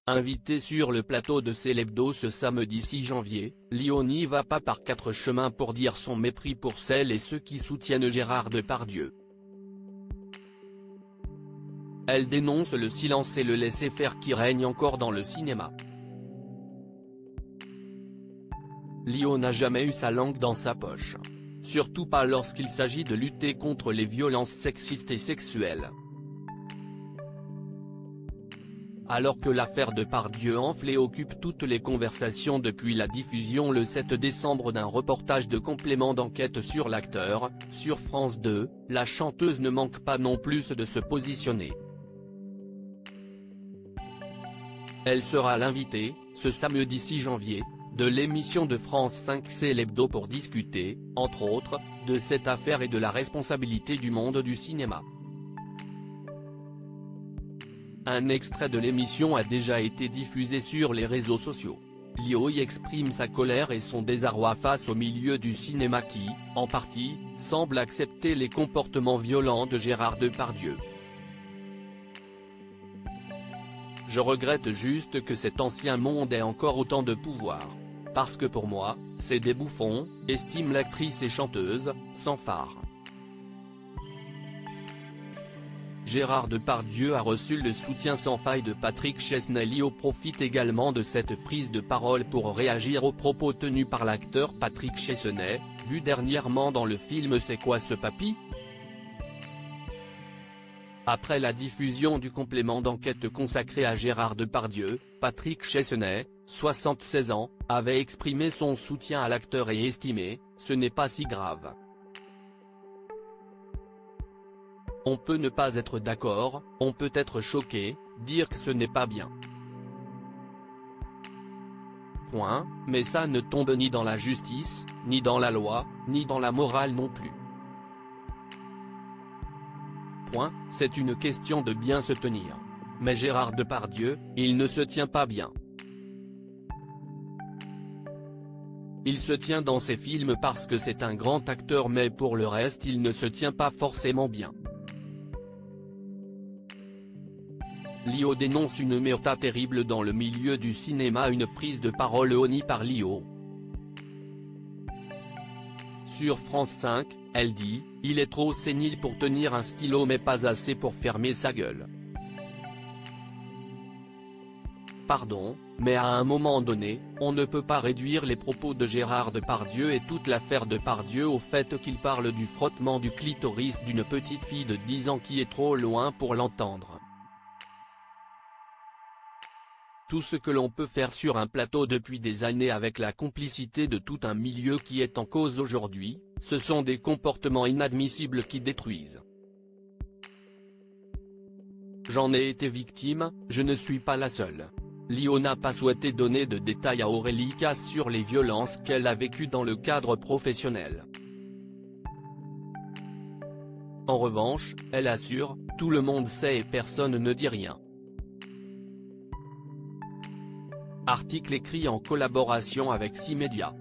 Invité sur le plateau de Célébdo ce samedi 6 janvier, Lio n'y va pas par quatre chemins pour dire son mépris pour celles et ceux qui soutiennent Gérard Depardieu. Elle dénonce le silence et le laisser-faire qui règne encore dans le cinéma. Lio n'a jamais eu sa langue dans sa poche. Surtout pas lorsqu'il s'agit de lutter contre les violences sexistes et sexuelles. Alors que l'affaire Depardieu enfle et occupe toutes les conversations depuis la diffusion le 7 décembre d'un reportage de complément d'enquête sur l'acteur, sur France 2, la chanteuse ne manque pas non plus de se positionner. Elle sera l'invitée, ce samedi 6 janvier, de l'émission de France 5 Célébdo pour discuter, entre autres, de cette affaire et de la responsabilité du monde du cinéma. Un extrait de l'émission a déjà été diffusé sur les réseaux sociaux. Lio y exprime sa colère et son désarroi face au milieu du cinéma qui, en partie, semble accepter les comportements violents de Gérard Depardieu. Je regrette juste que cet ancien monde ait encore autant de pouvoir. Parce que pour moi, c'est des bouffons, estime l'actrice et chanteuse, sans phare. Gérard Depardieu a reçu le soutien sans faille de Patrick Chesnais. Lio profite également de cette prise de parole pour réagir aux propos tenus par l'acteur Patrick Chesnais, vu dernièrement dans le film C'est quoi ce papy ? Après la diffusion du complément d'enquête consacré à Gérard Depardieu, Patrick Chesnais, 76 ans, avait exprimé son soutien à l'acteur et estimé « ce n'est pas si grave ». On peut ne pas être d'accord, on peut être choqué, dire que ce n'est pas bien. Point, mais ça ne tombe ni dans la justice, ni dans la loi, ni dans la morale non plus. Point, c'est une question de bien se tenir. Mais Gérard Depardieu, il ne se tient pas bien. Il se tient dans ses films parce que c'est un grand acteur mais pour le reste il ne se tient pas forcément bien. Lio dénonce une omerta terrible dans le milieu du cinéma. Une prise de parole honnie par Lio. Sur France 5, elle dit « Il est trop sénile pour tenir un stylo mais pas assez pour fermer sa gueule ». Pardon, mais à un moment donné, on ne peut pas réduire les propos de Gérard Depardieu et toute l'affaire Depardieu au fait qu'il parle du frottement du clitoris d'une petite fille de 10 ans qui est trop loin pour l'entendre. Tout ce que l'on peut faire sur un plateau depuis des années avec la complicité de tout un milieu qui est en cause aujourd'hui, ce sont des comportements inadmissibles qui détruisent. J'en ai été victime, je ne suis pas la seule. Lio n'a pas souhaité donner de détails à Aurélie Casse sur les violences qu'elle a vécues dans le cadre professionnel. En revanche, elle assure, tout le monde sait et personne ne dit rien. Article écrit en collaboration avec 6 médias.